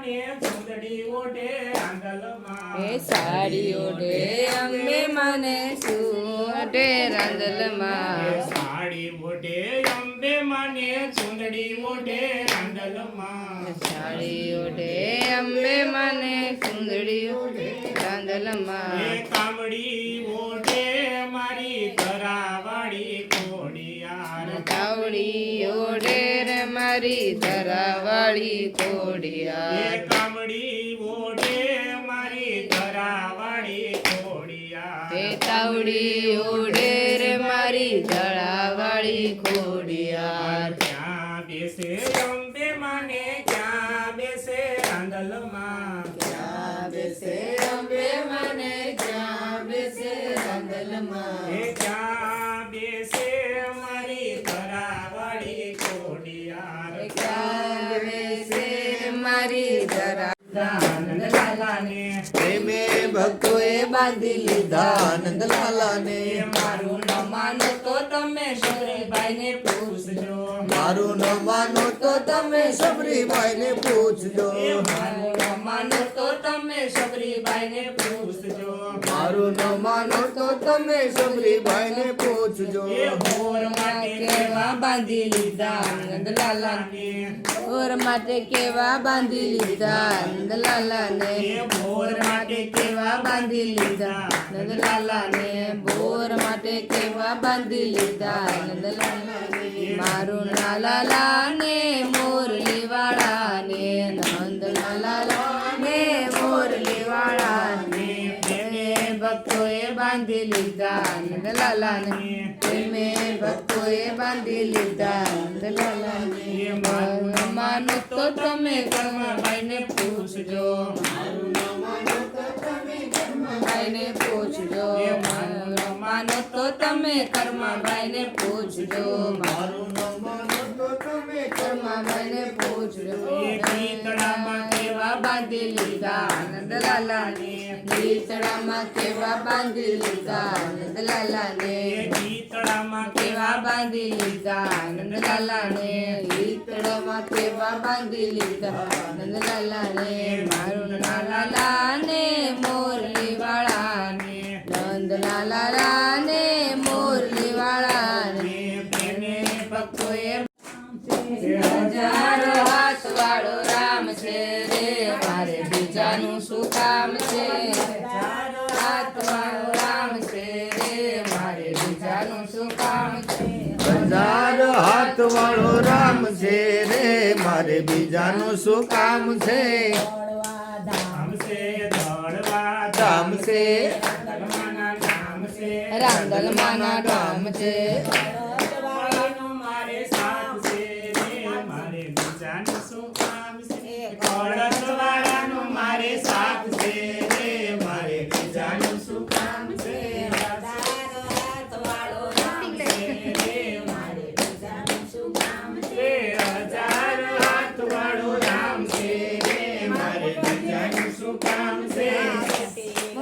માને સુંદડી ઓઢે રાંદલમાં એ સાડી ઓઢે અંબે માને સુંદડે રાંદલમાં સાડી ઓઢે અંબે માને સુંદડી ઓઢે રાંદલમાં સાડી ઓઢે અંબે માને સુંદડી ઓઢે રાંદલમાં કામડી ઓઢે મારી ધરાવાળી કોડિયાર કાવડી ઓઢે રે મારી ધરાવાળી કોડિયાર કામડી ઓઢે મારી ધરાવાળી કોડિયાર એ તાવડી ઓઢે રે મારી ધરાવાળી કોડિયાર ક્યાં બેસે અંબે માને ક્યાં બેસે રાંદલમાં ક્યાં બેસે અંબે માને ક્યાં બેસે રાંદલમાં ક્યાં બેસે મારી ધરાવાળી કોડિયાર ક્યાં બેસે મારી ધરા નંદલાલાને પ્રેમે ભક્તોએ બાંધી લીધા નંદલાલાને મારું ન માનો તો તમે શબરીભાઈને પૂછજો મારું ન માનો તો તમે સબરીબાઈને પૂછજો મારું ન માનો તો તમે શબરીભાઈને પૂછજો મારું ન માનો તો તમે સબરીબાઈને પૂછજો ઓર માટે કેવા બાંધી લીધા નંદલાલાને ઓર માટે કેવા બાંધી લીધા નંદલાલાને બોર માટે કેવા બાંધી લીધા નંદલાલાને બોર માટે કેવા બાંધી લીધા નંદલાલાને મારું નાલાલાને મોરલી વાળાને નંદલાલાને મોરલી વાળાને પ્રેમે ભક્તોએ બાંધી લીધા નંદલાલાને પ્રેમે ભક્તોએ બાંધી લીધા નંદલાલાને મારું માનો તો તમે કર્મભાઈને પૂછજો મારું ન માનો તો તમે કર્મભાઈને પૂછજો મારું ન માનો તો તમે કર્મભાઈને પૂછજો મારું ન માનો તો તમે કર્મભાઈને પૂછજો ગીતડામાં કેવા બાંધી લીધા નંદલાલાને ગીતડામાં કેવા બાંધી લીધા નંદલાલાને ગીતડામાં કેવા બાંધી લીધા નંદલાલાને ગીતડામાં કેવા બાંધી લીધા નંદલાલાને મારું નાલાલાને મોરલી વાળાને નંદલાલાને મોરલી વાળાને પ્રેમે ભક્તોએ હજારો હાથ વાળો રામ છે રે મારે બીજાનું શું કામ છે હજારો હાથ વાળો રામ છે રે મારે બીજાનું શું કામ છે હજાર હાથ વાળો રામ છે રે મારે બીજાનું શું કામ છે ધામ છે દોડવા ધામ છે રાંદલમાના ધામ છે રાંદલમાના ધામ છે રજવાડાનો મારે સાથ છે રે મારે બીજાનું શું કામ છે રજવાડાનો મારે સાથ છે રે મારે બીજાનું શું કામ છે હજારો હાથ વાળો રામ છે રે મારે બીજાનું શું કામ છે હજારો હાથ વાળો રામ છે રે મારે બીજાનું શું કામ છે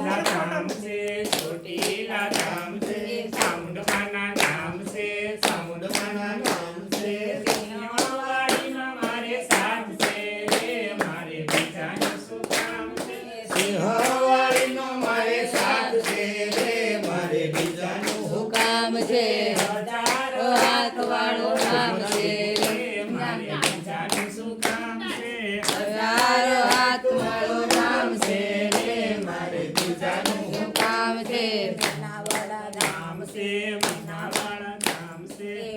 રામ છે ચોટીલા ધામ છે સામુંડમાના નામ છે સામુંડમાના નામ છે સિંહવાડીમાં મારે સાથ છે રે મારે બીજાનું શું કામ છે સિંહવાડીનો મારે સાથ છે રે મારે બીજાનું શું કામ છે હજારો હાથ વાળો રામ છે રે મારે બીજાનું શું કામ છે હજારો હાથ વાળો રામ છે રે મારે બીજાનું શું કામ છે નામ છે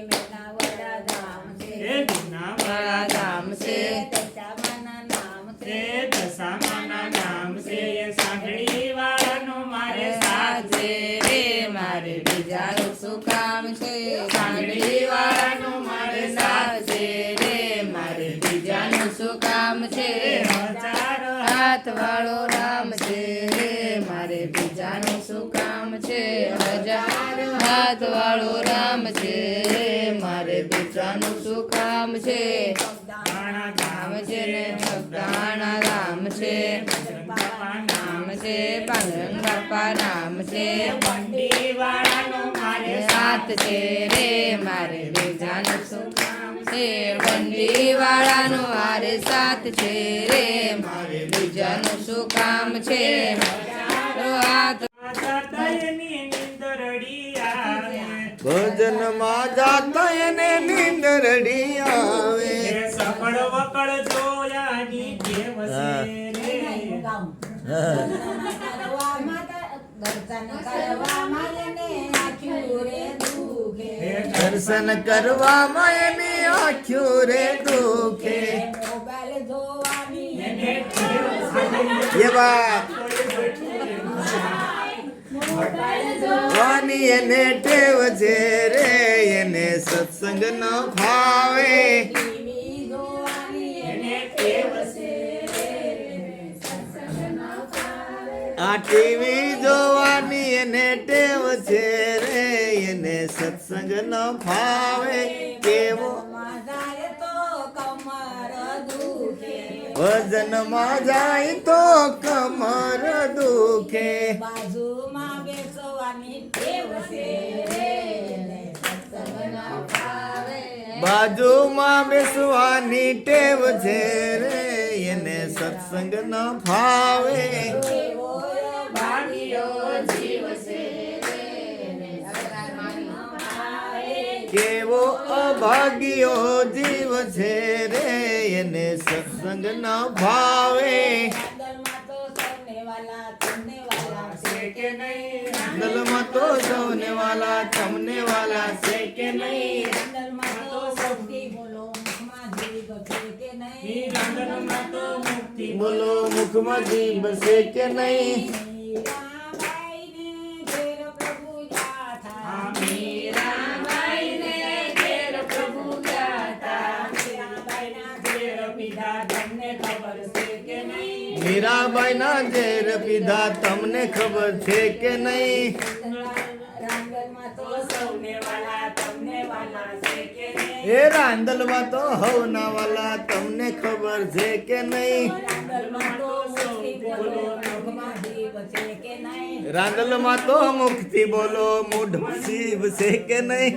મીનાવાળા ધામ છે એ મીનાવાળા ધામ છે એ દશામાના નામ છે એ સાંકળી વાળાનો મારે સાથ છે રે મારે બીજાનું શું કામ છે સાંકળી વાળાનો મારે સાથ છે રે મારે બીજાનું શું કામ છે હજારો હાથ વાળો રામ છે મારે બીજાનું શું કામ છે હજાર હાથ વાળો રામ છે મારે બીજાનું શું કામ છે દાણા રામ છે ને ભગવાના રામ છે નામ છે પાંગરંગ બાપા નામ છે બંડી વાળાનો મારે સાથ છે રે મારે બીજાનું શું કામ છે બંડી વાળાનો મારે સાથ છે રે મારે શું કામ છે મારો હાથ જાતયની નીંદરડી આવે ભજનમાં જાતા એને નીંદરડી આવે એ સકળ વકળ જોયાની ટેવ છે રે દર્શન કરવામાં એની આંખ્યું રે દુખે એ વાત વાની એને ટેવ છે રે એને સત્સંગ ન ભાવે એને ટેવ છે આ ટીવી જોવાની એને ટેવ છે રે એને સત્સંગ ન ભાવે કેવો ભજનમાં જાય તો કમર દુખે બાજુમાં બેસવાની ટેવ છે બાજુમાં બેસવાની ટેવ છે રે એને સત્સંગ ન ભાવે ભાગ્યો જીવ છે કેવો અભાગ્યો જીવ છે રે એને સત્સંગ ન ભાવે કે નહીં દલમાં તો સૌને વાલા તમને વાલા છે કે નહીં ઈ રાંધણમાં તો મુક્તિ બોલો મુખમાં જીભ છે કે નહીં આ મીરાબાઈને ઘેર પ્રભુ જાતા મીરાબાઈના ઘેર પીધા તમને ખબર છે કે નહીં મીરાબાઈના ઝેર પીધા તમને ખબર છે કે નહીં તો સૌને વાલા તમને વાલા છે કે નહીં એ રાંદલમાં તો હવના વાલા તમને ખબર છે કે નહીં રાંદલમાં તો મુક્તિ બોલો મૂઢ શિવ છે કે નહીં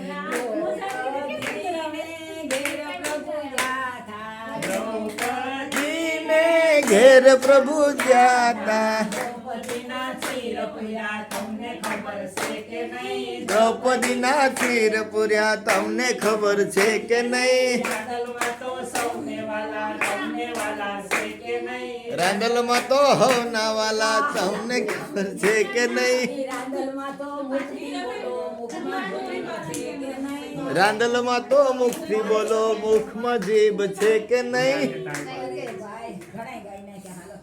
દ્રૌપદીને ઘેર પ્રભુ જાતા દ્રૌપદીના શિર પીડા તમને ખબર છે કે નહીં દ્રૌપદીના ચીર પૂર્યા તમને ખબર છે કે નહીં રાંદલમાં તો સૌને વાલા તમને વાલા છે કે નહીં રાંદલમાં તો હવના વાલા તમને ખબર છે કે નહીં રાંદલમાં તો મુક્તિ બોલો મુખમાં જીભ છે કે નહીં ભાઈ ઘણા ગાઈ નાખ્યા હાલો